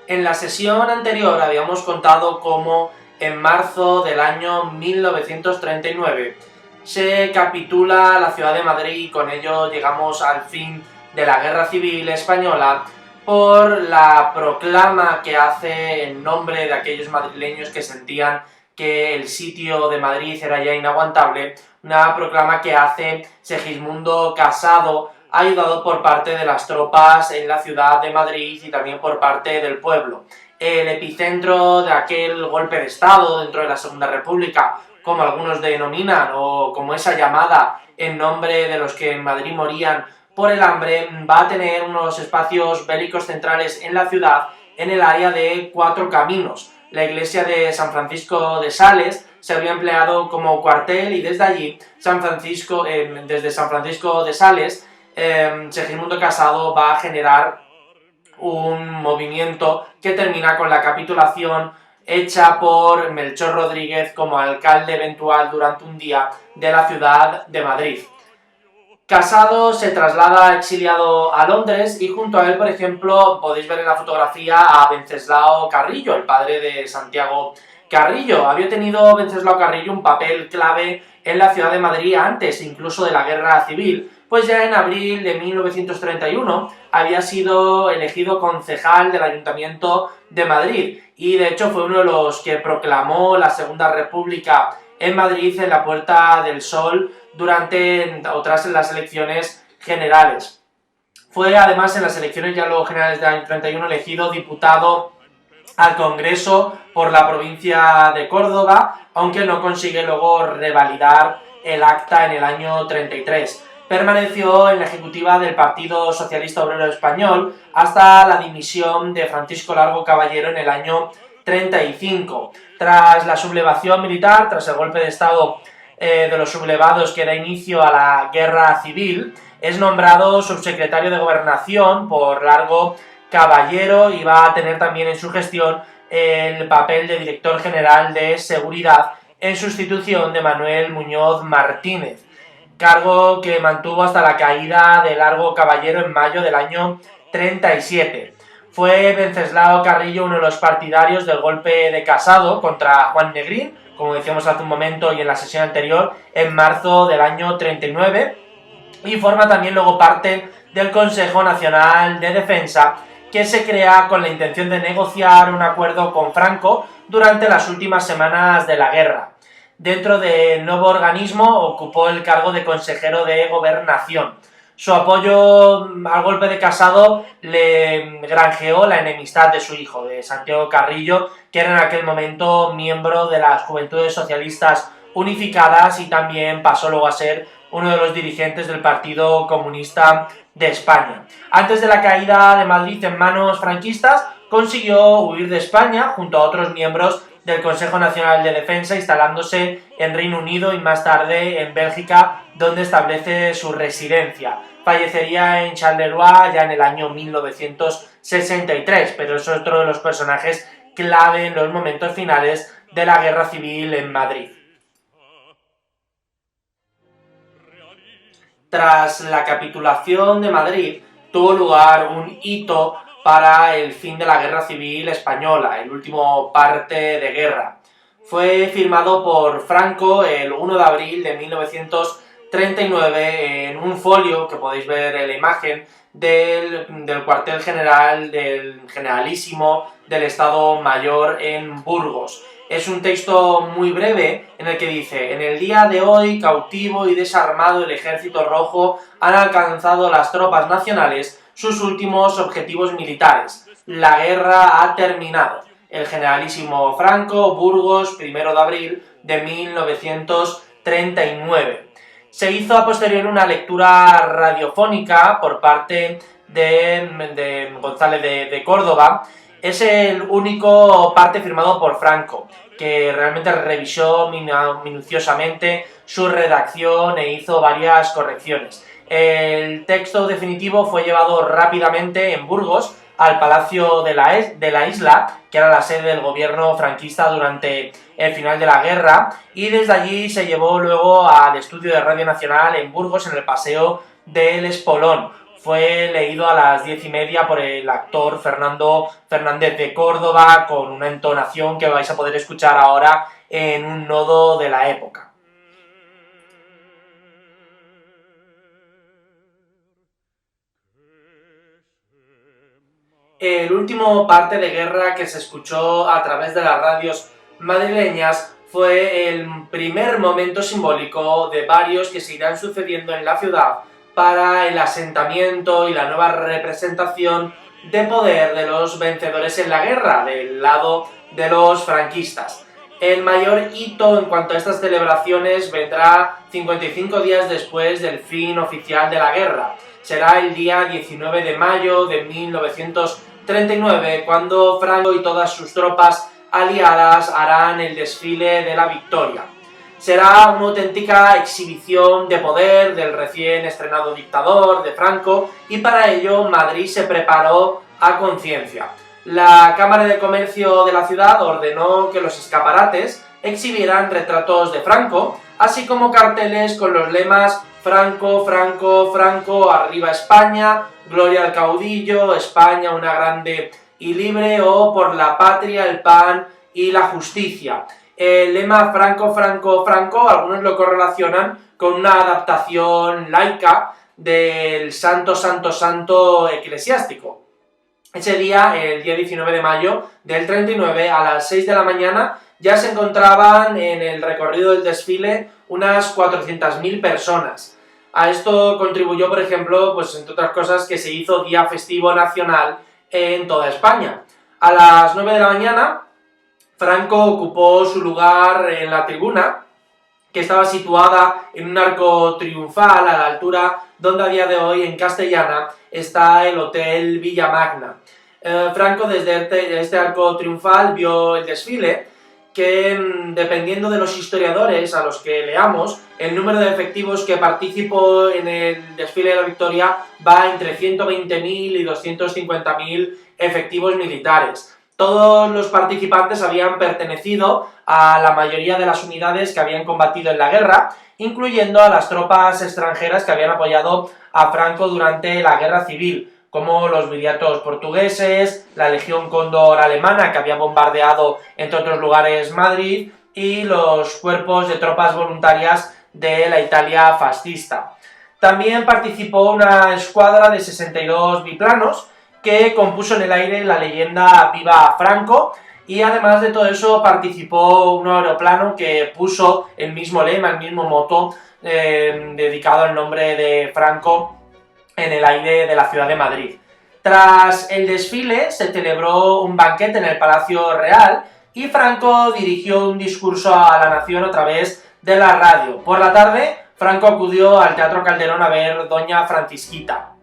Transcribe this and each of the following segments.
En la sesión anterior habíamos contado cómo en marzo del año 1939 se capitula la ciudad de Madrid y con ello llegamos al fin de la Guerra Civil Española por la proclama que hace en nombre de aquellos madrileños que sentían que el sitio de Madrid era ya inaguantable, una proclama que hace Segismundo Casado, ayudado por parte de las tropas en la ciudad de Madrid y también por parte del pueblo. El epicentro de aquel golpe de estado dentro de la Segunda República, como algunos denominan, o como esa llamada en nombre de los que en Madrid morían por el hambre, va a tener unos espacios bélicos centrales en la ciudad, en el área de Cuatro Caminos. La iglesia de San Francisco de Sales se había empleado como cuartel y desde allí, desde San Francisco de Sales, Segismundo Casado va a generar un movimiento que termina con la capitulación hecha por Melchor Rodríguez como alcalde eventual durante un día de la ciudad de Madrid. Casado se traslada exiliado a Londres y junto a él, por ejemplo, podéis ver en la fotografía a Wenceslao Carrillo, el padre de Santiago Carrillo. Había tenido Wenceslao Carrillo un papel clave en la ciudad de Madrid antes incluso de la Guerra Civil, pues ya en abril de 1931 había sido elegido concejal del Ayuntamiento de Madrid y de hecho fue uno de los que proclamó la Segunda República en Madrid en la Puerta del Sol durante o tras las elecciones generales. Fue además en las elecciones ya luego generales del año 31 elegido diputado al Congreso por la provincia de Córdoba, aunque no consigue luego revalidar el acta en el año 33. Permaneció en la ejecutiva del Partido Socialista Obrero Español hasta la dimisión de Francisco Largo Caballero en el año 35. Tras la sublevación militar, tras el golpe de estado de los sublevados que da inicio a la Guerra Civil, es nombrado subsecretario de Gobernación por Largo Caballero y va a tener también en su gestión el papel de director general de Seguridad en sustitución de Manuel Muñoz Martínez, cargo que mantuvo hasta la caída de Largo Caballero en mayo del año 37. Fue Wenceslao Carrillo uno de los partidarios del golpe de Casado contra Juan Negrín, como decíamos hace un momento y en la sesión anterior, en marzo del año 39, y forma también luego parte del Consejo Nacional de Defensa, que se crea con la intención de negociar un acuerdo con Franco durante las últimas semanas de la guerra. Dentro del nuevo organismo ocupó el cargo de consejero de Gobernación. Su apoyo al golpe de Casado le granjeó la enemistad de su hijo, de Santiago Carrillo, que era en aquel momento miembro de las Juventudes Socialistas Unificadas y también pasó luego a ser uno de los dirigentes del Partido Comunista de España. Antes de la caída de Madrid en manos franquistas, consiguió huir de España junto a otros miembros del Consejo Nacional de Defensa, instalándose en Reino Unido y más tarde en Bélgica, donde establece su residencia. Fallecería en Charleroi ya en el año 1963, pero es otro de los personajes clave en los momentos finales de la Guerra Civil en Madrid. Tras la capitulación de Madrid, tuvo lugar un hito para el fin de la Guerra Civil Española, el último parte de guerra. Fue firmado por Franco el 1 de abril de 1939 en un folio que podéis ver en la imagen del cuartel general del Generalísimo del Estado Mayor en Burgos. Es un texto muy breve en el que dice: en el día de hoy, cautivo y desarmado el Ejército Rojo, han alcanzado las tropas nacionales sus últimos objetivos militares. La guerra ha terminado. El Generalísimo Franco, Burgos, 1 de abril de 1939. Se hizo a posteriori una lectura radiofónica por parte de González de Córdoba. Es el único parte firmado por Franco, que realmente revisó minuciosamente su redacción e hizo varias correcciones. El texto definitivo fue llevado rápidamente en Burgos al Palacio de la Isla, que era la sede del gobierno franquista durante el final de la guerra, y desde allí se llevó luego al estudio de Radio Nacional en Burgos, en el Paseo del Espolón. fue leído a las 10:30 por el actor Fernando Fernández de Córdoba, con una entonación que vais a poder escuchar ahora en un nodo de la época. El último parte de guerra que se escuchó a través de las radios madrileñas fue el primer momento simbólico de varios que se irán sucediendo en la ciudad para el asentamiento y la nueva representación de poder de los vencedores en la guerra, del lado de los franquistas. El mayor hito en cuanto a estas celebraciones vendrá 55 días después del fin oficial de la guerra. Será el día 19 de mayo de 1939, cuando Franco y todas sus tropas aliadas harán el desfile de la victoria. Será una auténtica exhibición de poder del recién estrenado dictador de Franco, y para ello Madrid se preparó a conciencia. La Cámara de Comercio de la ciudad ordenó que los escaparates exhibieran retratos de Franco, así como carteles con los lemas Franco, Franco, Franco, arriba España, gloria al caudillo, España una grande y libre, o por la patria, el pan y la justicia. El lema Franco, Franco, Franco, algunos lo correlacionan con una adaptación laica del Santo, Santo, Santo eclesiástico. Ese día, el día 19 de mayo del 39, a las 6 de la mañana, ya se encontraban en el recorrido del desfile unas 400.000 personas. A esto contribuyó, por ejemplo, pues entre otras cosas, que se hizo día festivo nacional en toda España. A las 9 de la mañana, Franco ocupó su lugar en la tribuna, que estaba situada en un arco triunfal a la altura donde a día de hoy en Castellana está el Hotel Villamagna. Franco desde este arco triunfal vio el desfile, que dependiendo de los historiadores a los que leamos, el número de efectivos que participó en el desfile de la victoria va entre 120.000 y 250.000 efectivos militares. Todos los participantes habían pertenecido a la mayoría de las unidades que habían combatido en la guerra, incluyendo a las tropas extranjeras que habían apoyado a Franco durante la guerra civil, como los viriatos portugueses, la Legión Cóndor alemana, que había bombardeado, entre otros lugares, Madrid, y los cuerpos de tropas voluntarias de la Italia fascista. También participó una escuadra de 62 biplanos, que compuso en el aire la leyenda Viva Franco, y además de todo eso participó un aeroplano que puso el mismo lema, el mismo moto, dedicado al nombre de Franco, en el aire de la ciudad de Madrid. Tras el desfile se celebró un banquete en el Palacio Real y Franco dirigió un discurso a la nación a través de la radio. Por la tarde, Franco acudió al Teatro Calderón a ver Doña Francisquita.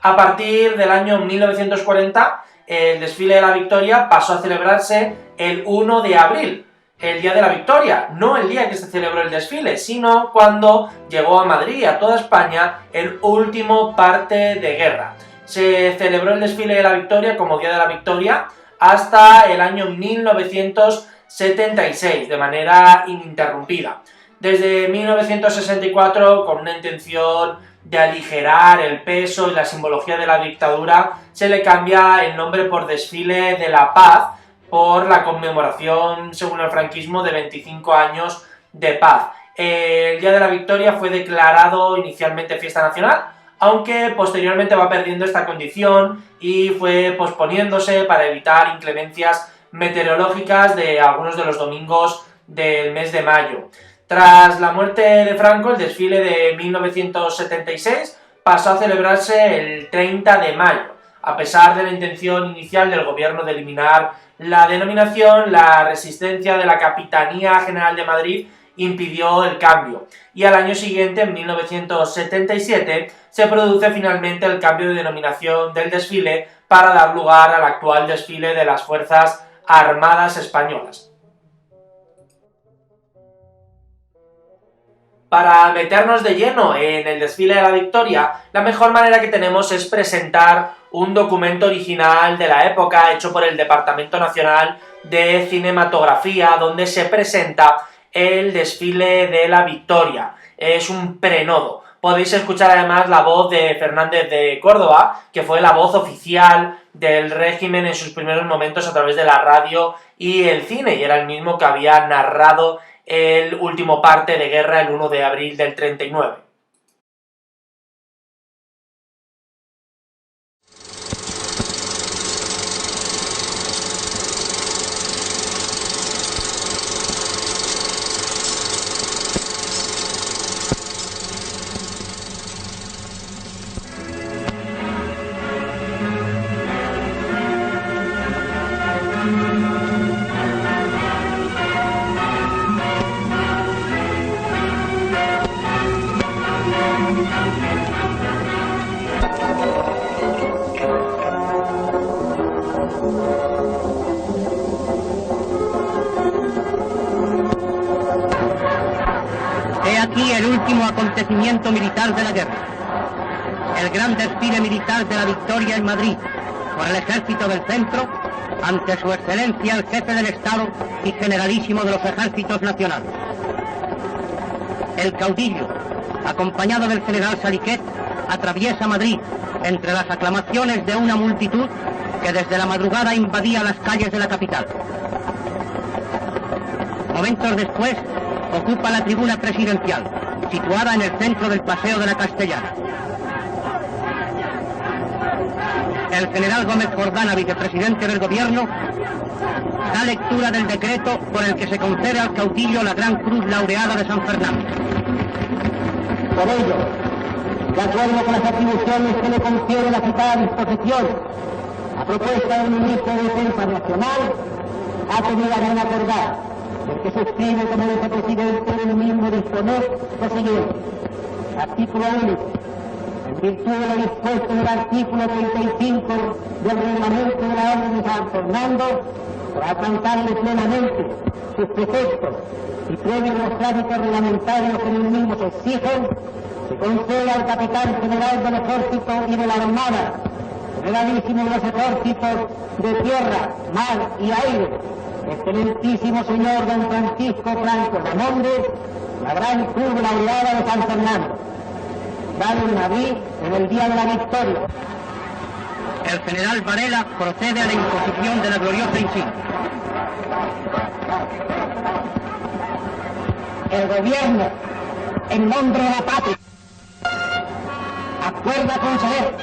A partir del año 1940, el desfile de la Victoria pasó a celebrarse el 1 de abril, el día de la Victoria, no el día en que se celebró el desfile, sino cuando llegó a Madrid y a toda España el último parte de guerra. Se celebró el desfile de la Victoria como Día de la Victoria hasta el año 1976, de manera ininterrumpida. Desde 1964, con una intención de aligerar el peso y la simbología de la dictadura, se le cambia el nombre por Desfile de la Paz, por la conmemoración, según el franquismo, de 25 años de paz. El Día de la Victoria fue declarado inicialmente fiesta nacional, aunque posteriormente va perdiendo esta condición y fue posponiéndose para evitar inclemencias meteorológicas de algunos de los domingos del mes de mayo. Tras la muerte de Franco, el desfile de 1976 pasó a celebrarse el 30 de mayo. A pesar de la intención inicial del gobierno de eliminar la denominación, la resistencia de la Capitanía General de Madrid impidió el cambio, y al año siguiente, en 1977, se produce finalmente el cambio de denominación del desfile para dar lugar al actual desfile de las Fuerzas Armadas Españolas. Para meternos de lleno en el desfile de la Victoria, la mejor manera que tenemos es presentar un documento original de la época hecho por el Departamento Nacional de Cinematografía, donde se presenta el desfile de la Victoria. Es un prenodo. podéis escuchar además la voz de Fernández de Córdoba, que fue la voz oficial del régimen en sus primeros momentos a través de la radio y el cine, y era el mismo que había narrado el último parte de guerra el 1 de abril del 39. He aquí el último acontecimiento militar de la guerra. El gran desfile militar de la victoria en Madrid por el Ejército del Centro ante su excelencia el jefe del Estado y generalísimo de los ejércitos nacionales. El caudillo, acompañado del general Saliquet, atraviesa Madrid entre las aclamaciones de una multitud que desde la madrugada invadía las calles de la capital. Momentos después, ocupa la tribuna presidencial, situada en el centro del Paseo de la Castellana. El general Gómez Jordana, vicepresidente del gobierno, da lectura del decreto por el que se concede al caudillo la Gran Cruz Laureada de San Fernando. Por ello, de acuerdo con las atribuciones que le confiere la citada disposición, a propuesta del ministro de Defensa Nacional, ha tenido a bien acordar, el que se escribe como vicepresidente del mismo disponer lo siguiente. Artículo único. En virtud de lo dispuesto en el artículo 35 del reglamento de la Orden de San Fernando, por alcanzarle plenamente sus preceptos y previos los trámites reglamentarios que en el mismo se exigen, se concede al capitán general del Ejército y de la Armada, generalísimo de los ejércitos de tierra, mar y aire, excelentísimo señor don Francisco Franco Ramonde, la Gran Cruz Laureada de San Fernando, dado en Madrid en el día de la victoria. El general Varela procede a la imposición de la gloriosa insignia. El gobierno, en nombre de la patria, acuerda conceder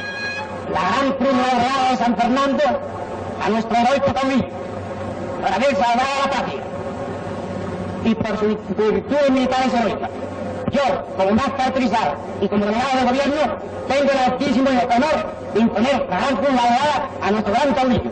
la Gran Cruz Laureada de San Fernando a nuestro heroico caudillo, por haber salvado a la patria y por sus virtudes militares heroicas. Yo, como más caracterizado y como delegado del gobierno, tengo el altísimo honor de imponer la Gran Cruz Laureada a nuestro gran caudillo.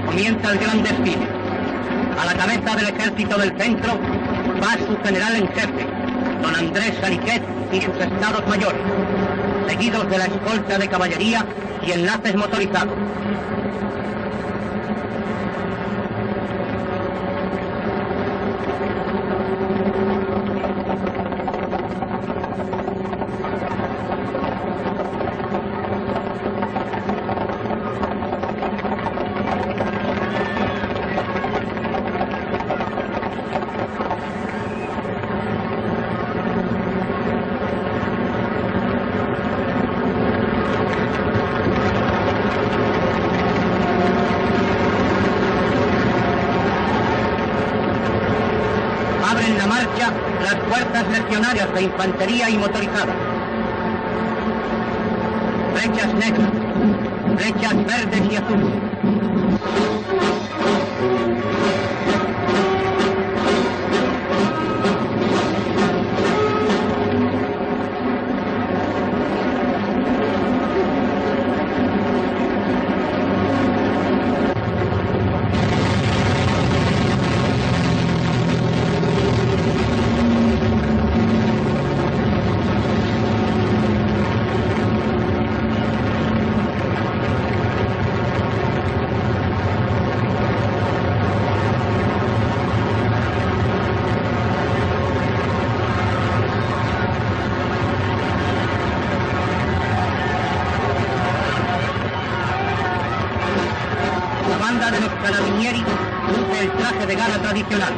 Comienza el gran desfile. A la cabeza del Ejército del Centro va su general en jefe, don Andrés Saliquet y sus estados mayores, seguidos de la escolta de caballería y enlaces motorizados. Abren la marcha las fuerzas legionarias de infantería y motorizadas. Flechas negras, flechas verdes y azules. figura de los carabinieri luce el traje de gala tradicional.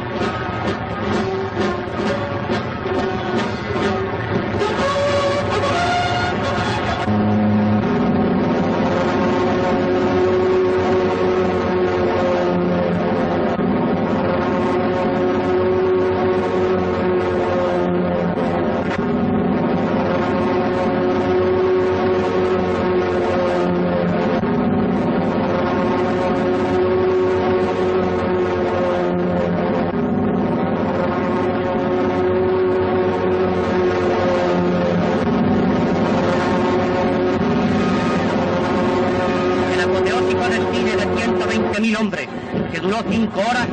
Hombres, que duró 5 horas,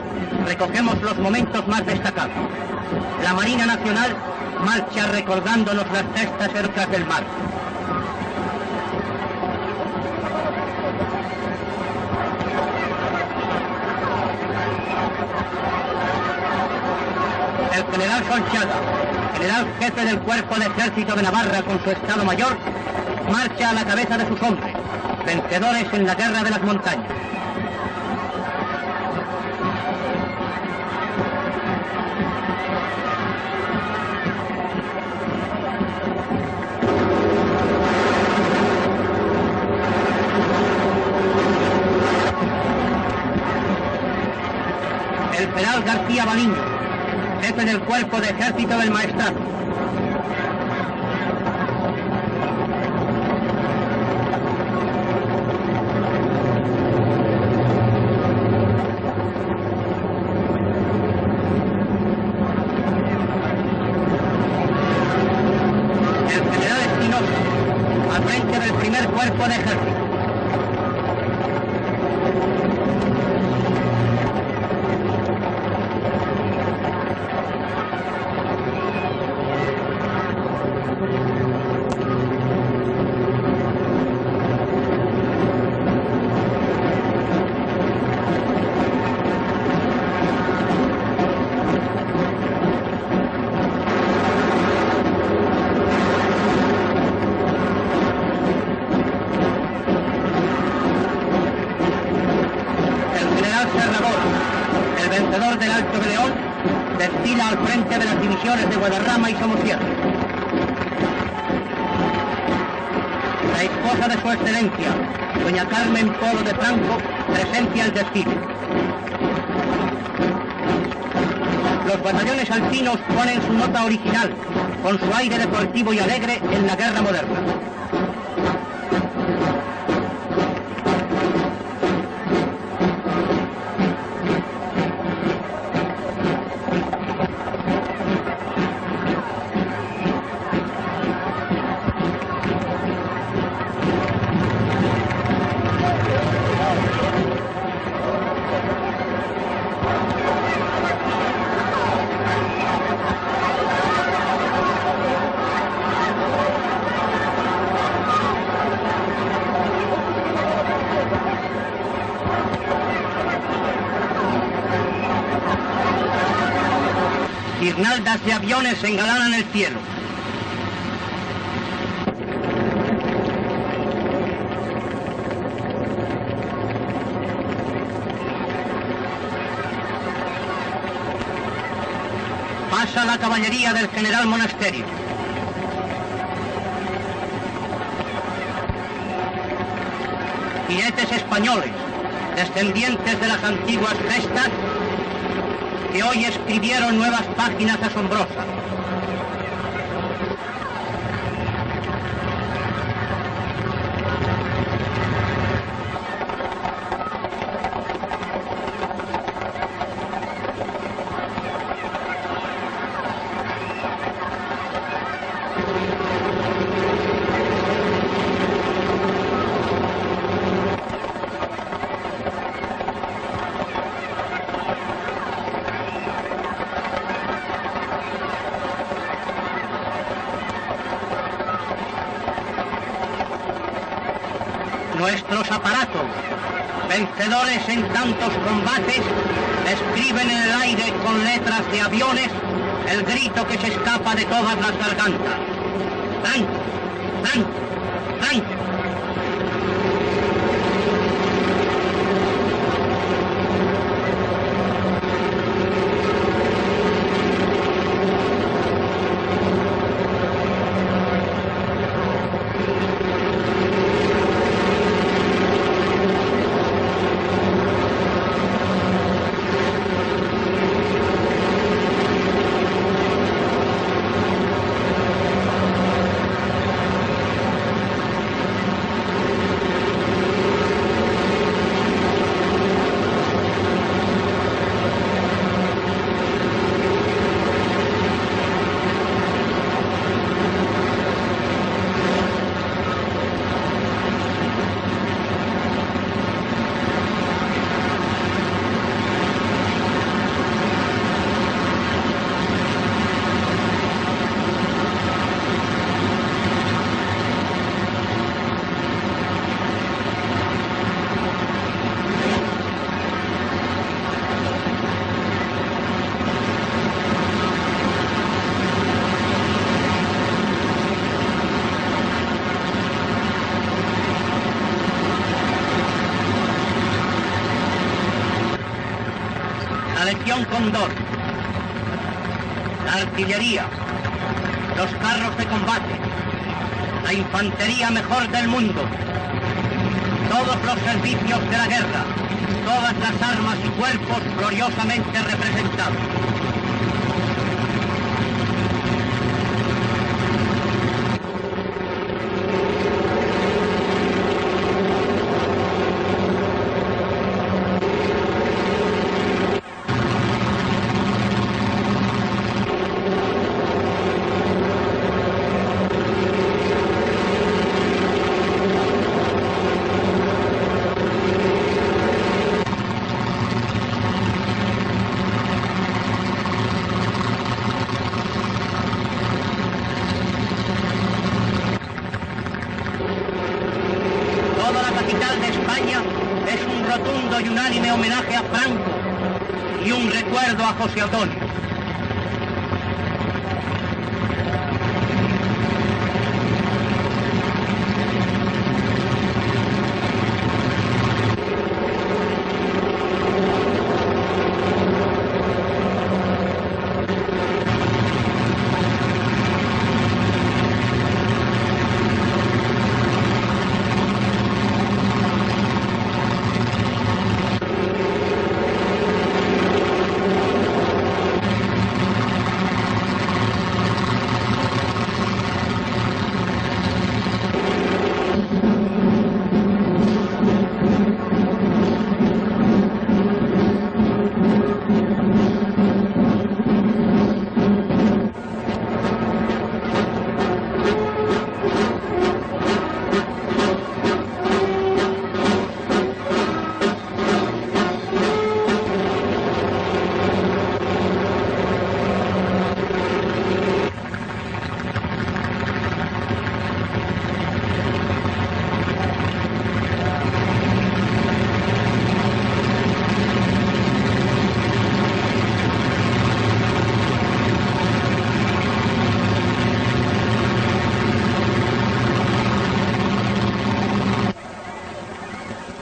recogemos los momentos más destacados. La Marina Nacional marcha recordándonos las gestas cercas del mar. El general Solchaga, general jefe del Cuerpo de Ejército de Navarra con su Estado Mayor, marcha a la cabeza de sus hombres, vencedores en la Guerra de las Montañas. El general García Baliño, jefe del Cuerpo de Ejército del Maestrazgo. El general Espinosa, al frente del primer Cuerpo de Ejército. Vencedor del Alto de León, desfila al frente de las divisiones de Guadarrama y Somosierra. La esposa de su excelencia, doña Carmen Polo de Franco, presencia el desfile. Los batallones alpinos ponen su nota original, con su aire deportivo y alegre en la guerra moderna. Guirnaldas de aviones engalanan el cielo. Pasa la caballería del general Monasterio. Jinetes españoles, descendientes de las antiguas gestas, que hoy escribieron nuevas páginas asombrosas. Nuestros aparatos, vencedores en tantos combates, escriben en el aire con letras de aviones el grito que se escapa de todas las gargantas. ¡Franco! ¡Franco! ¡Franco! División Condor, la artillería, los carros de combate, la infantería mejor del mundo, todos los servicios de la guerra, todas las armas y cuerpos gloriosamente representados. Es un rotundo y unánime homenaje a Franco y un recuerdo a José Antonio.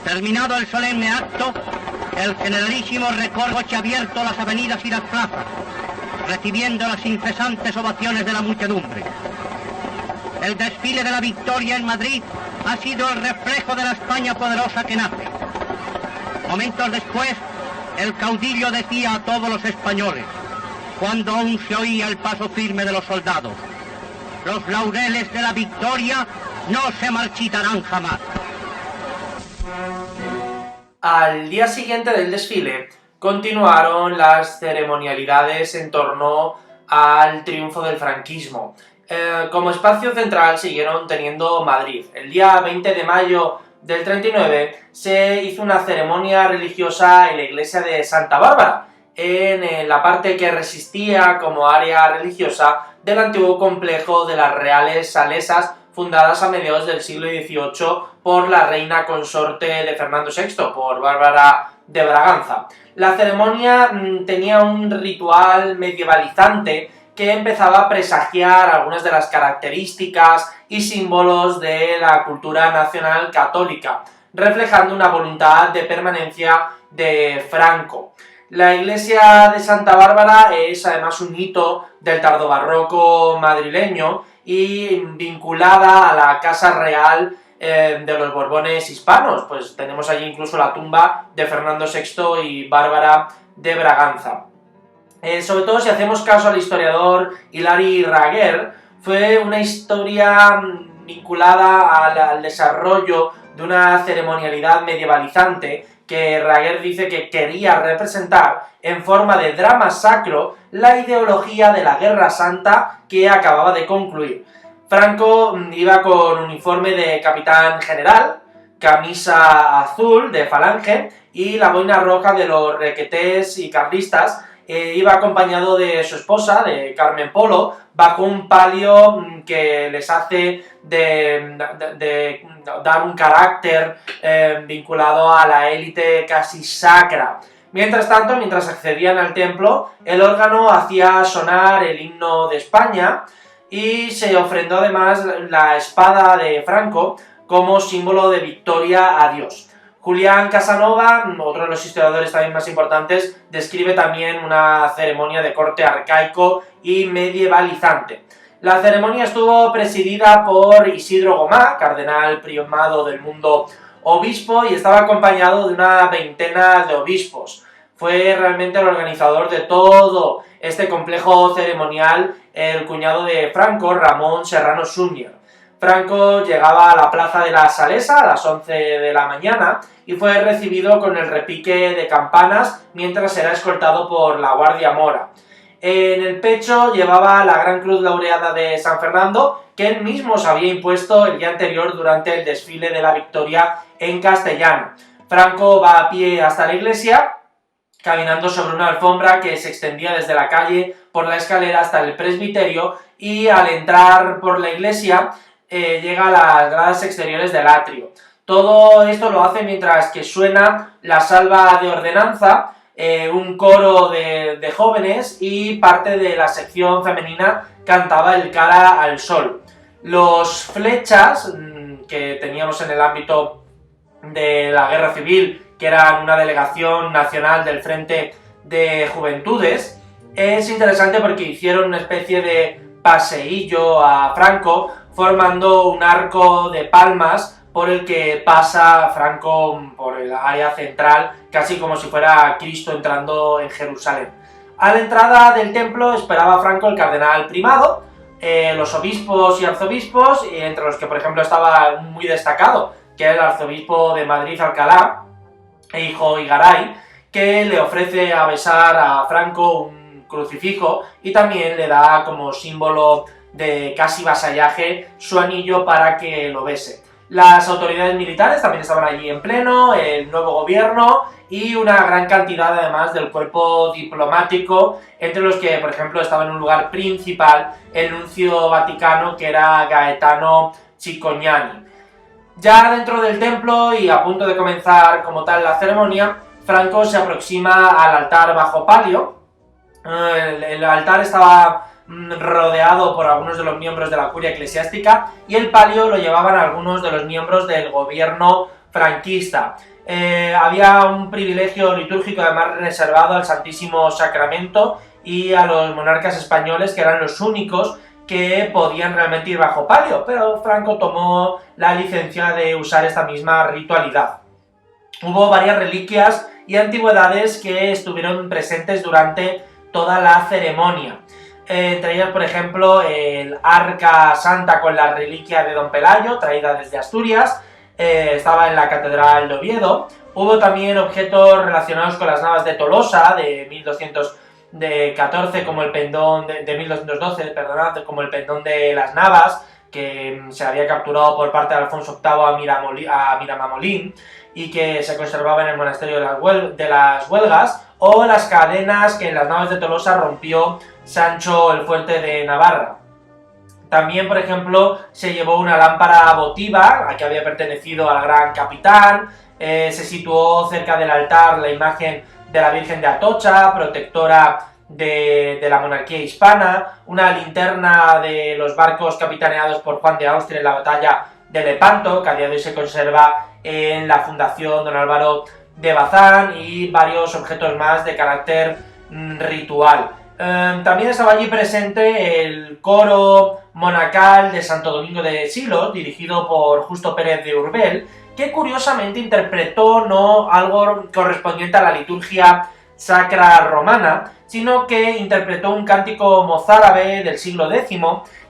Terminado el solemne acto, el generalísimo recorre coche abierto las avenidas y las plazas, recibiendo las incesantes ovaciones de la muchedumbre. El desfile de la victoria en Madrid ha sido el reflejo de la España poderosa que nace. Momentos después, el caudillo decía a todos los españoles, cuando aún se oía el paso firme de los soldados: los laureles de la victoria no se marchitarán jamás. Al día siguiente del desfile, continuaron las ceremonialidades en torno al triunfo del franquismo. Como espacio central siguieron teniendo Madrid. El día 20 de mayo del 39 se hizo una ceremonia religiosa en la iglesia de Santa Bárbara, en la parte que resistía como área religiosa del antiguo complejo de las Reales Salesas, fundadas a mediados del siglo XVIII por la reina consorte de Fernando VI, por Bárbara de Braganza. La ceremonia tenía un ritual medievalizante que empezaba a presagiar algunas de las características y símbolos de la cultura nacional católica, reflejando una voluntad de permanencia de Franco. La iglesia de Santa Bárbara es además un hito del tardobarroco madrileño y vinculada a la Casa Real de los Borbones hispanos, pues tenemos allí incluso la tumba de Fernando VI y Bárbara de Braganza. Sobre todo si hacemos caso al historiador Hilari Raguer, fue una historia vinculada al desarrollo de una ceremonialidad medievalizante que Raguer dice que quería representar en forma de drama sacro la ideología de la Guerra Santa que acababa de concluir. Franco iba con uniforme de capitán general, camisa azul de falange y la boina roja de los requetés y carlistas. Iba acompañado de su esposa, de Carmen Polo, bajo un palio que les hace de dar un carácter vinculado a la élite casi sacra. Mientras tanto, mientras accedían al templo, el órgano hacía sonar el himno de España y se ofrendó además la espada de Franco como símbolo de victoria a Dios. Julián Casanova, otro de los historiadores también más importantes, describe también una ceremonia de corte arcaico y medievalizante. La ceremonia estuvo presidida por Isidro Gomá, cardenal primado del mundo obispo, y estaba acompañado de una veintena de obispos. Fue realmente el organizador de todo este complejo ceremonial el cuñado de Franco, Ramón Serrano Suñer. Franco llegaba a la plaza de la Salesa a las 11 de la mañana y fue recibido con el repique de campanas mientras era escoltado por la Guardia Mora. En el pecho llevaba la Gran Cruz Laureada de San Fernando, que él mismo se había impuesto el día anterior durante el desfile de la Victoria en Castellana. Franco va a pie hasta la iglesia, caminando sobre una alfombra que se extendía desde la calle por la escalera hasta el presbiterio, y al entrar por la iglesia llega a las gradas exteriores del atrio. Todo esto lo hace mientras que suena la salva de ordenanza, un coro de jóvenes, y parte de la sección femenina cantaba el Cara al Sol. Los flechas que teníamos en el ámbito de la guerra civil, que eran una delegación nacional del Frente de Juventudes, es interesante porque hicieron una especie de paseillo a Franco, formando un arco de palmas por el que pasa Franco por el área central, casi como si fuera Cristo entrando en Jerusalén. A la entrada del templo esperaba a Franco el cardenal primado, los obispos y arzobispos, entre los que por ejemplo estaba muy destacado, que era el arzobispo de Madrid Alcalá, Eijo Igaray, que le ofrece a besar a Franco un crucifijo y también le da como símbolo de casi vasallaje su anillo para que lo bese. Las autoridades militares también estaban allí en pleno, el nuevo gobierno y una gran cantidad además del cuerpo diplomático, entre los que por ejemplo estaba en un lugar principal el nuncio vaticano, que era Gaetano Cicognani. Ya dentro del templo y a punto de comenzar como tal la ceremonia, Franco se aproxima al altar bajo palio. El altar estaba rodeado por algunos de los miembros de la curia eclesiástica y el palio lo llevaban algunos de los miembros del gobierno franquista. Había un privilegio litúrgico además reservado al Santísimo Sacramento y a los monarcas españoles, que eran los únicos que podían realmente ir bajo palio, pero Franco tomó la licencia de usar esta misma ritualidad. Hubo varias reliquias y antigüedades que estuvieron presentes durante toda la ceremonia. Entre ellas, por ejemplo, el arca santa con la reliquia de Don Pelayo, traída desde Asturias, estaba en la Catedral de Oviedo. Hubo también objetos relacionados con las navas de Tolosa de 1214, como el pendón de 1212, perdonad, como el pendón de las Navas, que se había capturado por parte de Alfonso VIII a Miramamolín y que se conservaba en el monasterio de las Huelgas, o las cadenas que en las naves de Tolosa rompió Sancho el Fuerte de Navarra. También, por ejemplo, se llevó una lámpara votiva a que había pertenecido al gran capitán. Se situó cerca del altar la imagen de la Virgen de Atocha, protectora de la monarquía hispana, una linterna de los barcos capitaneados por Juan de Austria en la batalla de Lepanto, que a día de hoy se conserva en la Fundación Don Álvaro de Bazán, y varios objetos más de carácter ritual. También estaba allí presente el coro monacal de Santo Domingo de Silos, dirigido por Justo Pérez de Urbel, que curiosamente interpretó no algo correspondiente a la liturgia sacra romana, sino que interpretó un cántico mozárabe del siglo X,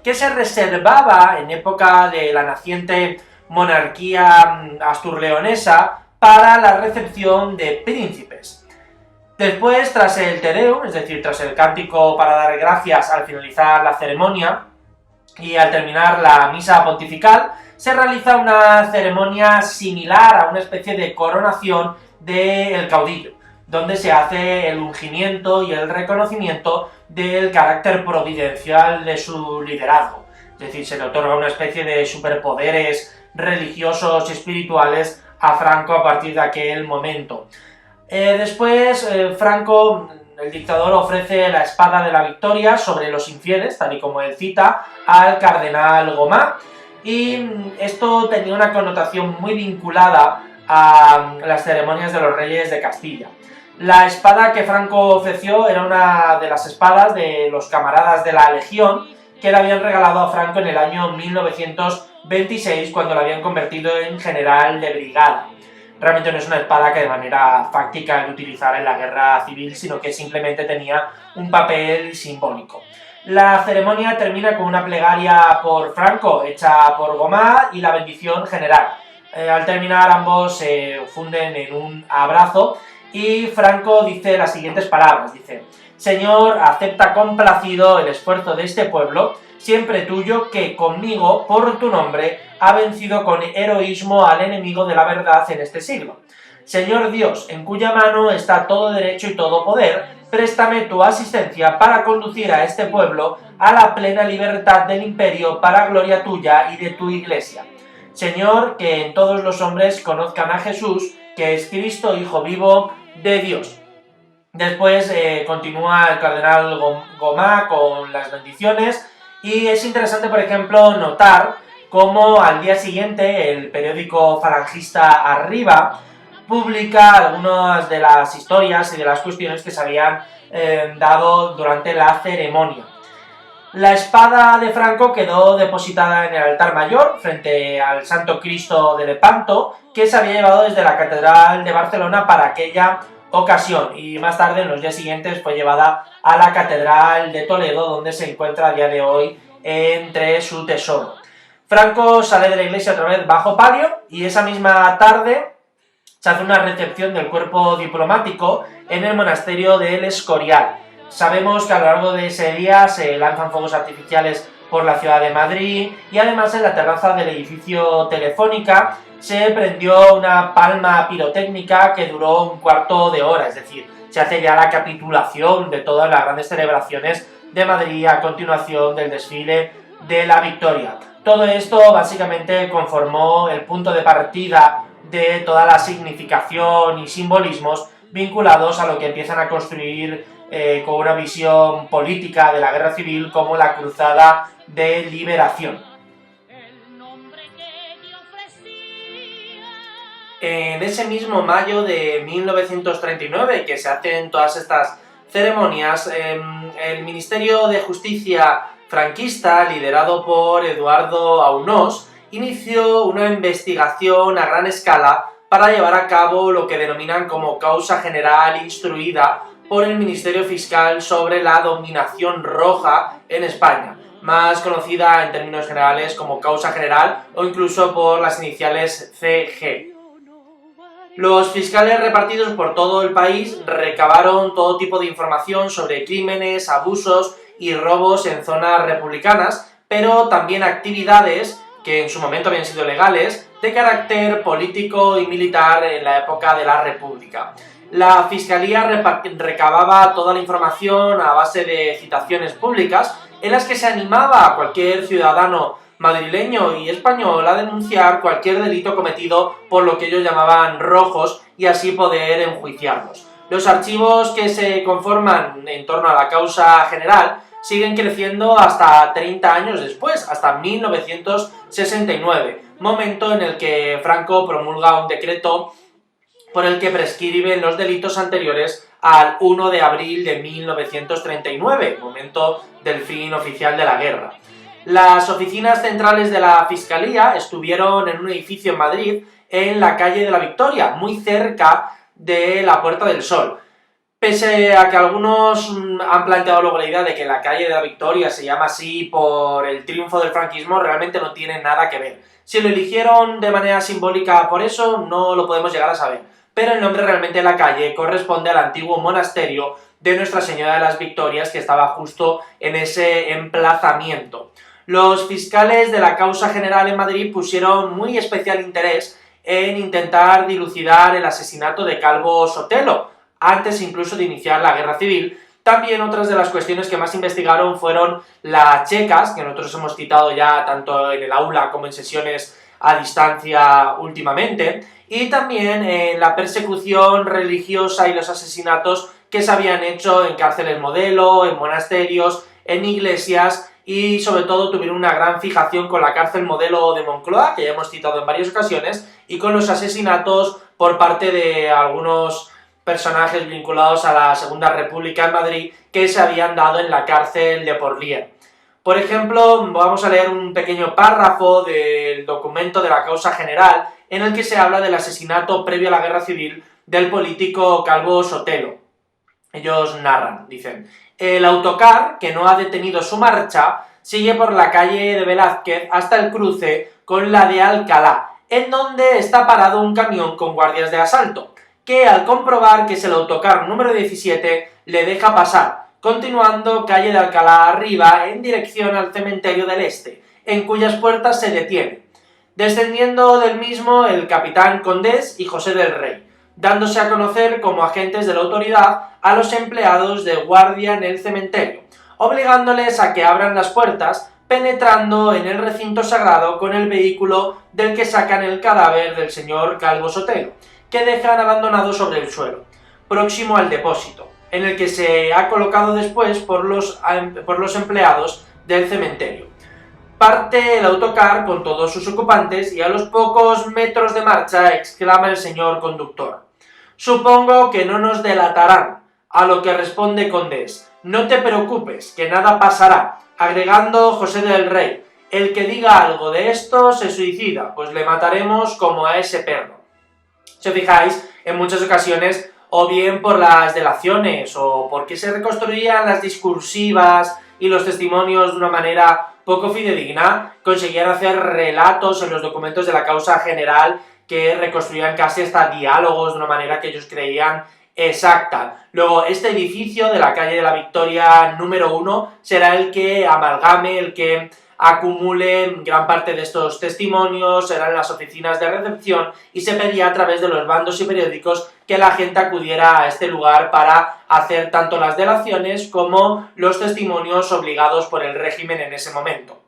que se reservaba en época de la naciente monarquía asturleonesa para la recepción de príncipes. Después, tras el Te Deum, es decir, tras el cántico para dar gracias al finalizar la ceremonia y al terminar la misa pontifical, se realiza una ceremonia similar a una especie de coronación del caudillo, donde se hace el ungimiento y el reconocimiento del carácter providencial de su liderazgo. Es decir, se le otorga una especie de superpoderes religiosos y espirituales a Franco a partir de aquel momento. Después, Franco, el dictador, ofrece la espada de la victoria sobre los infieles, tal y como él cita, al cardenal Gomá, y esto tenía una connotación muy vinculada a las ceremonias de los reyes de Castilla. La espada que Franco ofreció era una de las espadas de los camaradas de la Legión que le habían regalado a Franco en el año 1926 cuando lo habían convertido en general de brigada. Realmente no es una espada que de manera fáctica que utilizara en la guerra civil, sino que simplemente tenía un papel simbólico. La ceremonia termina con una plegaria por Franco, hecha por Gomá, y la bendición general. Al terminar ambos se funden en un abrazo y Franco dice las siguientes palabras, dice: Señor, acepta complacido el esfuerzo de este pueblo, siempre tuyo, que conmigo, por tu nombre, ha vencido con heroísmo al enemigo de la verdad en este siglo. Señor Dios, en cuya mano está todo derecho y todo poder, préstame tu asistencia para conducir a este pueblo a la plena libertad del imperio para gloria tuya y de tu iglesia. Señor, que en todos los hombres conozcan a Jesús, que es Cristo, Hijo vivo de Dios. Después continúa el cardenal Gomá con las bendiciones y es interesante, por ejemplo, notar cómo al día siguiente el periódico falangista Arriba publica algunas de las historias y de las cuestiones que se habían dado durante la ceremonia. La espada de Franco quedó depositada en el altar mayor frente al Santo Cristo de Lepanto, que se había llevado desde la Catedral de Barcelona para aquella ocasión, y más tarde, en los días siguientes, fue llevada a la Catedral de Toledo, donde se encuentra a día de hoy entre su tesoro. Franco sale de la iglesia otra vez bajo palio, y esa misma tarde se hace una recepción del cuerpo diplomático en el monasterio del Escorial. Sabemos que a lo largo de ese día se lanzan fuegos artificiales por la ciudad de Madrid y además en la terraza del edificio Telefónica se prendió una palma pirotécnica que duró un cuarto de hora, es decir, se hace ya la capitulación de todas las grandes celebraciones de Madrid a continuación del desfile de la Victoria. Todo esto básicamente conformó el punto de partida de toda la significación y simbolismos vinculados a lo que empiezan a construir con una visión política de la guerra civil como la Cruzada de Liberación. En ese mismo mayo de 1939, que se hacen todas estas ceremonias, el Ministerio de Justicia franquista, liderado por Eduardo Aunós, inició una investigación a gran escala para llevar a cabo lo que denominan como causa general instruida por el Ministerio Fiscal sobre la dominación roja en España, más conocida en términos generales como causa general o incluso por las iniciales CG. Los fiscales repartidos por todo el país recabaron todo tipo de información sobre crímenes, abusos y robos en zonas republicanas, pero también actividades que en su momento habían sido legales, de carácter político y militar en la época de la República. La Fiscalía recababa toda la información a base de citaciones públicas en las que se animaba a cualquier ciudadano madrileño y español a denunciar cualquier delito cometido por lo que ellos llamaban rojos y así poder enjuiciarlos. Los archivos que se conforman en torno a la causa general siguen creciendo hasta 30 años después, hasta 1969, momento en el que Franco promulga un decreto por el que prescriben los delitos anteriores al 1 de abril de 1939, momento del fin oficial de la guerra. Las oficinas centrales de la Fiscalía estuvieron en un edificio en Madrid, en la calle de la Victoria, muy cerca de la Puerta del Sol. Pese a que algunos han planteado luego la idea de que la calle de la Victoria se llama así por el triunfo del franquismo, realmente no tiene nada que ver. Si lo eligieron de manera simbólica por eso, no lo podemos llegar a saber. Pero el nombre realmente de la calle corresponde al antiguo monasterio de Nuestra Señora de las Victorias, que estaba justo en ese emplazamiento. Los fiscales de la causa general en Madrid pusieron muy especial interés en intentar dilucidar el asesinato de Calvo Sotelo, antes incluso de iniciar la guerra civil. También otras de las cuestiones que más investigaron fueron las checas, que nosotros hemos citado ya tanto en el aula como en sesiones a distancia últimamente, y también la persecución religiosa y los asesinatos que se habían hecho en cárceles modelo, en monasterios, en iglesias y sobre todo tuvieron una gran fijación con la cárcel modelo de Moncloa, que ya hemos citado en varias ocasiones, y con los asesinatos por parte de algunos personajes vinculados a la Segunda República en Madrid que se habían dado en la cárcel de Porlier. Por ejemplo, vamos a leer un pequeño párrafo del documento de la causa general en el que se habla del asesinato previo a la Guerra Civil del político Calvo Sotelo. Ellos narran, dicen: el autocar, que no ha detenido su marcha, sigue por la calle de Velázquez hasta el cruce con la de Alcalá, en donde está parado un camión con guardias de asalto, que al comprobar que es el autocar número 17, le deja pasar, continuando calle de Alcalá arriba en dirección al cementerio del Este, en cuyas puertas se detiene, descendiendo del mismo el capitán Condés y José del Rey, dándose a conocer como agentes de la autoridad a los empleados de guardia en el cementerio, obligándoles a que abran las puertas, penetrando en el recinto sagrado con el vehículo del que sacan el cadáver del señor Calvo Sotelo, que dejan abandonado sobre el suelo, próximo al depósito, en el que se ha colocado después por los empleados del cementerio. Parte el autocar con todos sus ocupantes y a los pocos metros de marcha exclama el señor conductor: «Supongo que no nos delatarán», a lo que responde Condés: «No te preocupes, que nada pasará», agregando José del Rey: «El que diga algo de esto se suicida, pues le mataremos como a ese perro». Si os fijáis, en muchas ocasiones, o bien por las delaciones, o porque se reconstruían las discursivas y los testimonios de una manera poco fidedigna, conseguían hacer relatos en los documentos de la causa general que reconstruían casi hasta diálogos de una manera que ellos creían exacta. Luego, este edificio de la calle de la Victoria número 1 será el que amalgame, el que acumule gran parte de estos testimonios, serán las oficinas de recepción y se pedía a través de los bandos y periódicos que la gente acudiera a este lugar para hacer tanto las delaciones como los testimonios obligados por el régimen en ese momento.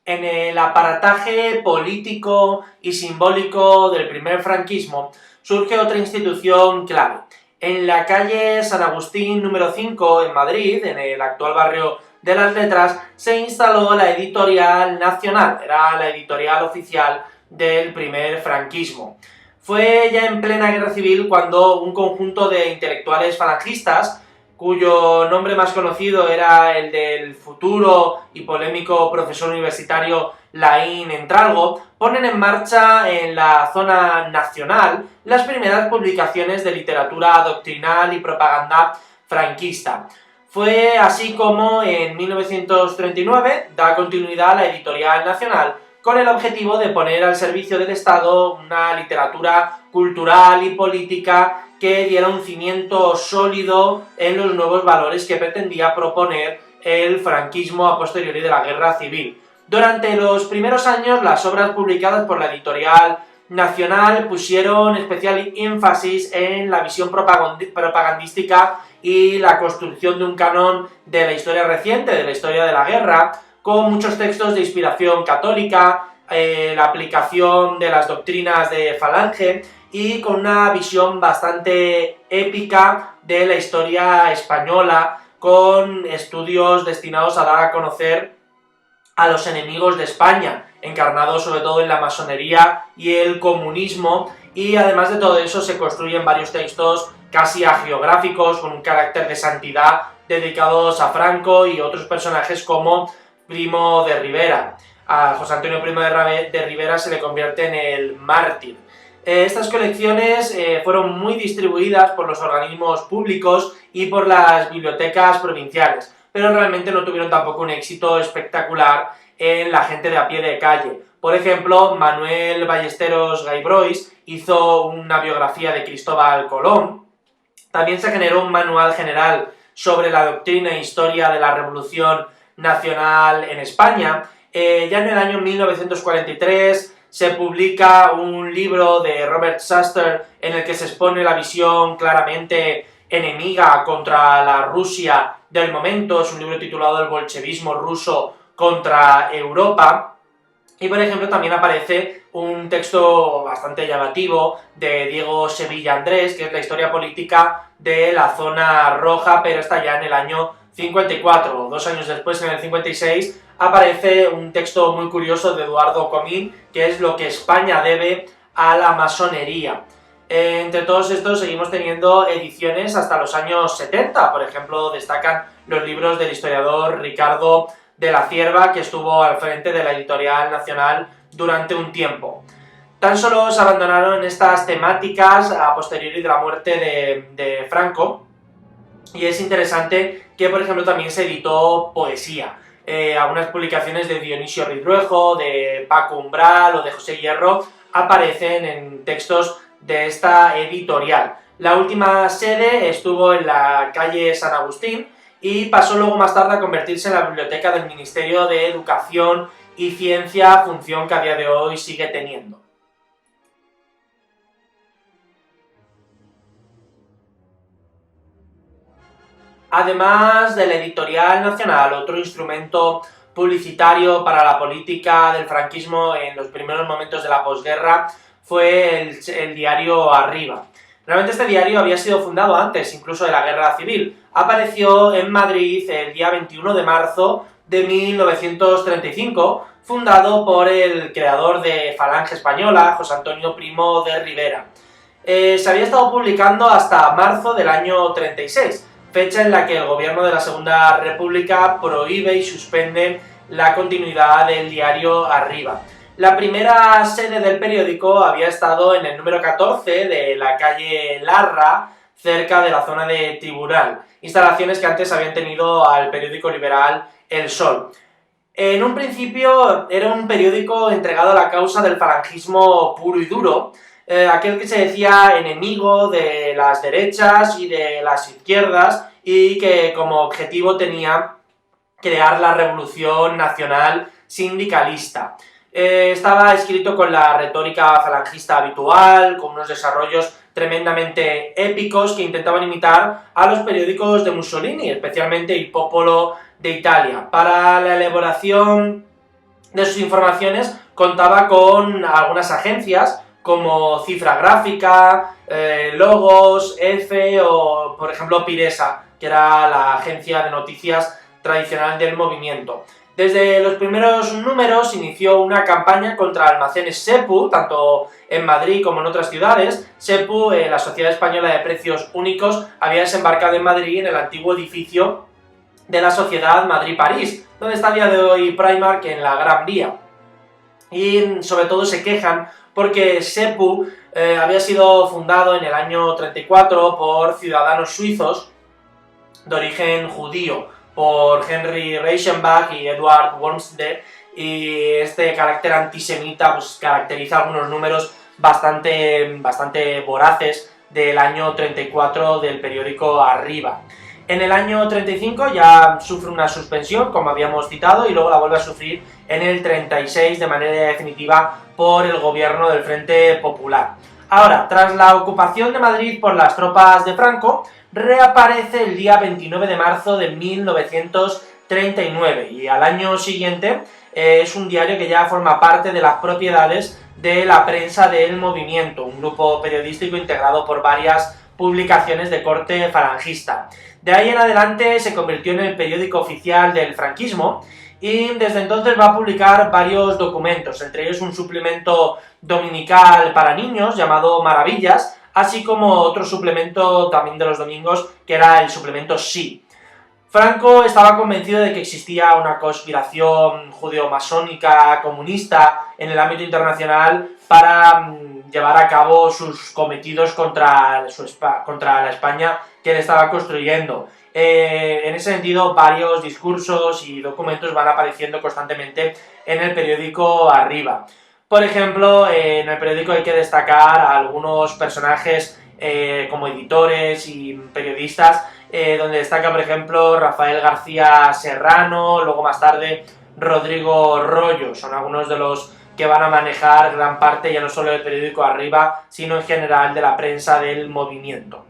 En el aparataje político y simbólico del primer franquismo surge otra institución clave. En la calle San Agustín número 5, en Madrid, en el actual barrio de las Letras, se instaló la Editorial Nacional, era la editorial oficial del primer franquismo. Fue ya en plena guerra civil cuando un conjunto de intelectuales falangistas, cuyo nombre más conocido era el del futuro y polémico profesor universitario Laín Entralgo, ponen en marcha en la zona nacional las primeras publicaciones de literatura doctrinal y propaganda franquista. Fue así como en 1939 da continuidad a la Editorial Nacional, con el objetivo de poner al servicio del Estado una literatura cultural y política que diera un cimiento sólido en los nuevos valores que pretendía proponer el franquismo a posteriori de la Guerra Civil. Durante los primeros años, las obras publicadas por la Editorial Nacional pusieron especial énfasis en la visión propagandística y la construcción de un canon de la historia reciente, de la historia de la guerra, con muchos textos de inspiración católica, la aplicación de las doctrinas de Falange y con una visión bastante épica de la historia española, con estudios destinados a dar a conocer a los enemigos de España, encarnados sobre todo en la masonería y el comunismo, y además de todo eso se construyen varios textos casi hagiográficos con un carácter de santidad dedicados a Franco y otros personajes como Primo de Rivera. A José Antonio Primo de Rivera se le convierte en el mártir. Estas colecciones fueron muy distribuidas por los organismos públicos y por las bibliotecas provinciales, pero realmente no tuvieron tampoco un éxito espectacular en la gente de a pie de calle. Por ejemplo, Manuel Ballesteros Gaibrois hizo una biografía de Cristóbal Colón. También se generó un manual general sobre la doctrina e historia de la Revolución Nacional en España. Ya en el año 1943 se publica un libro de Robert Shuster en el que se expone la visión claramente enemiga contra la Rusia del momento. Es un libro titulado El bolchevismo ruso contra Europa. Y por ejemplo también aparece un texto bastante llamativo de Diego Sevilla Andrés, que es la historia política de la zona roja, pero está ya en el año 54. 2 años después, en el 56, aparece un texto muy curioso de Eduardo Comín, que es Lo que España debe a la masonería. Entre todos estos seguimos teniendo ediciones hasta los años 70, por ejemplo destacan los libros del historiador Ricardo de la Cierva, que estuvo al frente de la Editorial Nacional durante un tiempo. Tan solo se abandonaron estas temáticas a posteriori de la muerte de Franco, y es interesante que, por ejemplo, también se editó poesía. Algunas publicaciones de Dionisio Ridruejo, de Paco Umbral o de José Hierro aparecen en textos de esta editorial. La última sede estuvo en la calle San Agustín y pasó luego más tarde a convertirse en la biblioteca del Ministerio de Educación y Ciencia, función que a día de hoy sigue teniendo. Además de la Editorial Nacional, otro instrumento publicitario para la política del franquismo en los primeros momentos de la posguerra fue el diario Arriba. Realmente este diario había sido fundado antes, incluso de la Guerra Civil. Apareció en Madrid el día 21 de marzo de 1935, fundado por el creador de Falange Española, José Antonio Primo de Rivera. Se había estado publicando hasta marzo del año 36, fecha en la que el gobierno de la Segunda República prohíbe y suspende la continuidad del diario Arriba. La primera sede del periódico había estado en el número 14 de la calle Larra, cerca de la zona de Tribunal, instalaciones que antes habían tenido al periódico liberal El Sol. En un principio era un periódico entregado a la causa del falangismo puro y duro, aquel que se decía enemigo de las derechas y de las izquierdas, y que como objetivo tenía crear la revolución nacional sindicalista. Estaba escrito con la retórica falangista habitual, con unos desarrollos tremendamente épicos que intentaban imitar a los periódicos de Mussolini, especialmente Il Popolo de Italia. Para la elaboración de sus informaciones contaba con algunas agencias como Cifra Gráfica, Logos, EFE o, por ejemplo, Piresa, que era la agencia de noticias tradicional del movimiento. Desde los primeros números inició una campaña contra almacenes Sepu, tanto en Madrid como en otras ciudades. Sepu, la Sociedad Española de Precios Únicos, había desembarcado en Madrid en el antiguo edificio de la Sociedad Madrid-París, donde está a día de hoy Primark en la Gran Vía. Y sobre todo se quejan porque Sepu había sido fundado en el año 34 por ciudadanos suizos de origen judío, por Henry Reichenbach y Edward Wormsde, y este carácter antisemita pues caracteriza algunos números bastante voraces del año 34 del periódico Arriba. En el año 35 ya sufre una suspensión, como habíamos citado, y luego la vuelve a sufrir en el 36 de manera definitiva por el gobierno del Frente Popular. Ahora, tras la ocupación de Madrid por las tropas de Franco, reaparece el día 29 de marzo de 1939 y al año siguiente es un diario que ya forma parte de las propiedades de la prensa del movimiento, un grupo periodístico integrado por varias publicaciones de corte falangista. De ahí en adelante se convirtió en el periódico oficial del franquismo y desde entonces va a publicar varios documentos, entre ellos un suplemento dominical para niños llamado Maravillas, así como otro suplemento también de los domingos que era el suplemento Sí. Franco estaba convencido de que existía una conspiración judeo-masónica comunista en el ámbito internacional para llevar a cabo sus cometidos contra la España que él estaba construyendo. En ese sentido, varios discursos y documentos van apareciendo constantemente en el periódico Arriba. Por ejemplo, en el periódico hay que destacar a algunos personajes como editores y periodistas, donde destaca, por ejemplo, Rafael García Serrano, luego más tarde Rodrigo Rollo. Son algunos de los que van a manejar gran parte, ya no solo del periódico Arriba, sino en general de la prensa del movimiento.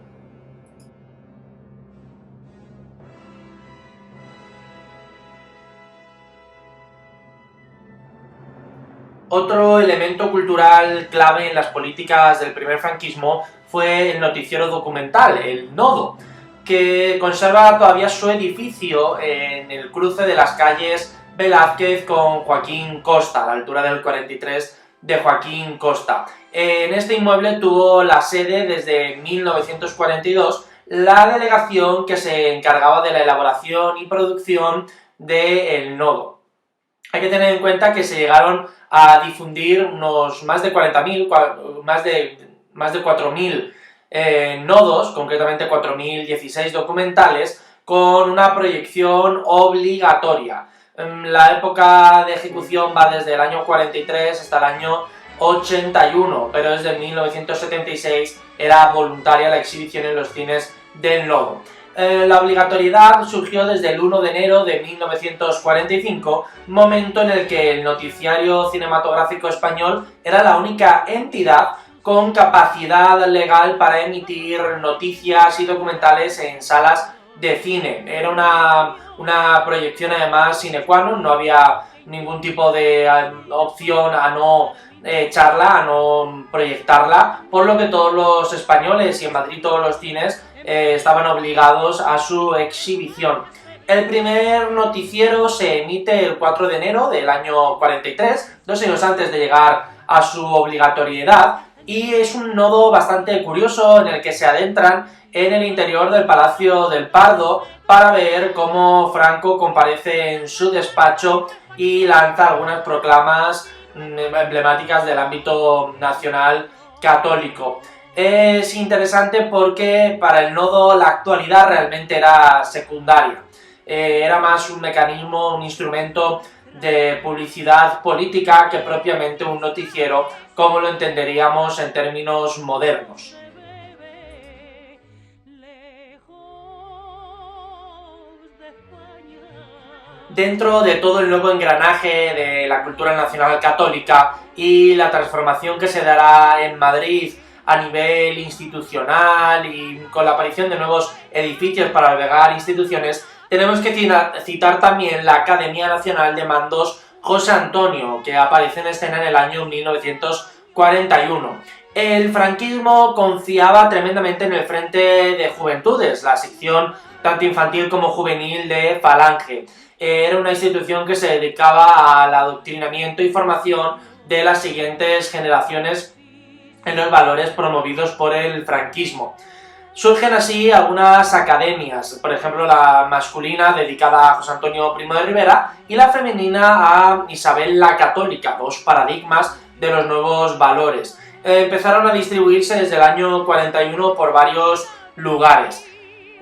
Otro elemento cultural clave en las políticas del primer franquismo fue el noticiero documental, el Nodo, que conserva todavía su edificio en el cruce de las calles Velázquez con Joaquín Costa, a la altura del 43 de Joaquín Costa. En este inmueble tuvo la sede desde 1942 la delegación que se encargaba de la elaboración y producción del Nodo. Hay que tener en cuenta que se llegaron a difundir unos más de 40.000, más de 4.000 nodos, concretamente 4.016 documentales, con una proyección obligatoria. La época de ejecución va desde el año 43 hasta el año 81, pero desde 1976 era voluntaria la exhibición en los cines del Nodo. La obligatoriedad surgió desde el 1 de enero de 1945, momento en el que el noticiario cinematográfico español era la única entidad con capacidad legal para emitir noticias y documentales en salas de cine. Era una proyección además sine qua non, no había ningún tipo de opción a no echarla, a no proyectarla, por lo que todos los españoles y en Madrid todos los cines estaban obligados a su exhibición. El primer noticiero se emite el 4 de enero del año 43, 2 años antes de llegar a su obligatoriedad, y es un nodo bastante curioso en el que se adentran en el interior del Palacio del Pardo para ver cómo Franco comparece en su despacho y lanza algunas proclamas emblemáticas del ámbito nacional católico. Es interesante porque para el Nodo la actualidad realmente era secundaria. Era más un mecanismo, un instrumento de publicidad política que propiamente un noticiero, como lo entenderíamos en términos modernos. Dentro de todo el nuevo engranaje de la cultura nacional católica y la transformación que se dará en Madrid a nivel institucional y con la aparición de nuevos edificios para albergar instituciones, tenemos que citar también la Academia Nacional de Mandos José Antonio, que aparece en escena en el año 1941. El franquismo confiaba tremendamente en el Frente de Juventudes, la sección tanto infantil como juvenil de Falange. Era una institución que se dedicaba al adoctrinamiento y formación de las siguientes generaciones en los valores promovidos por el franquismo. Surgen así algunas academias, por ejemplo la masculina dedicada a José Antonio Primo de Rivera y la femenina a Isabel la Católica, dos paradigmas de los nuevos valores. Empezaron a distribuirse desde el año 41 por varios lugares.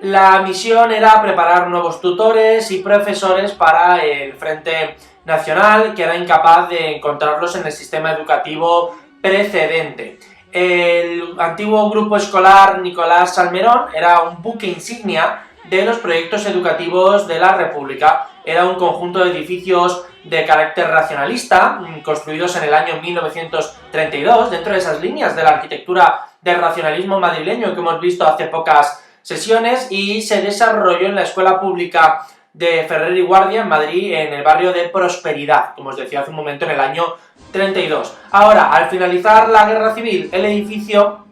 La misión era preparar nuevos tutores y profesores para el Frente Nacional, que era incapaz de encontrarlos en el sistema educativo precedente. El antiguo grupo escolar Nicolás Salmerón era un buque insignia de los proyectos educativos de la República. Era un conjunto de edificios de carácter racionalista, construidos en el año 1932, dentro de esas líneas de la arquitectura del racionalismo madrileño que hemos visto hace pocas sesiones, y se desarrolló en la escuela pública de Ferrer y Guardia en Madrid, en el barrio de Prosperidad, como os decía hace un momento, en el año 32. Ahora, al finalizar la Guerra Civil, el edificio,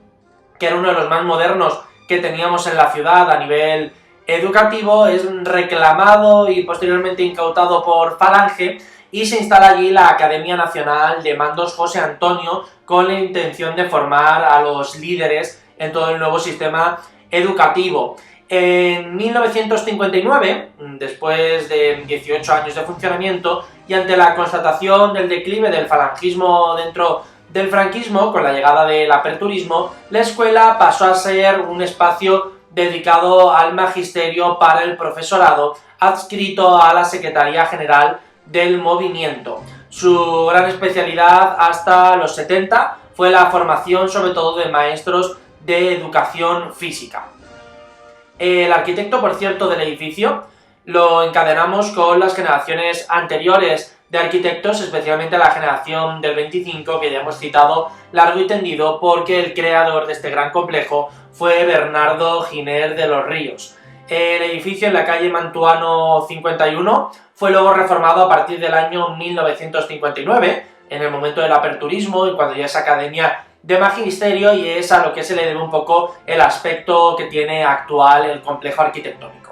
que era uno de los más modernos que teníamos en la ciudad a nivel educativo, es reclamado y posteriormente incautado por Falange, y se instala allí la Academia Nacional de Mandos José Antonio con la intención de formar a los líderes en todo el nuevo sistema educativo. En 1959, después de 18 años de funcionamiento y ante la constatación del declive del falangismo dentro del franquismo, con la llegada del aperturismo, la escuela pasó a ser un espacio dedicado al magisterio para el profesorado, adscrito a la Secretaría General del Movimiento. Su gran especialidad hasta los 70 fue la formación sobre todo de maestros de educación física. El arquitecto, por cierto, del edificio lo encadenamos con las generaciones anteriores de arquitectos, especialmente la generación del 25, que ya hemos citado largo y tendido, porque el creador de este gran complejo fue Bernardo Giner de los Ríos. El edificio en la calle Mantuano 51 fue luego reformado a partir del año 1959, en el momento del aperturismo y cuando ya es academia de magisterio, y es a lo que se le debe un poco el aspecto que tiene actual el complejo arquitectónico.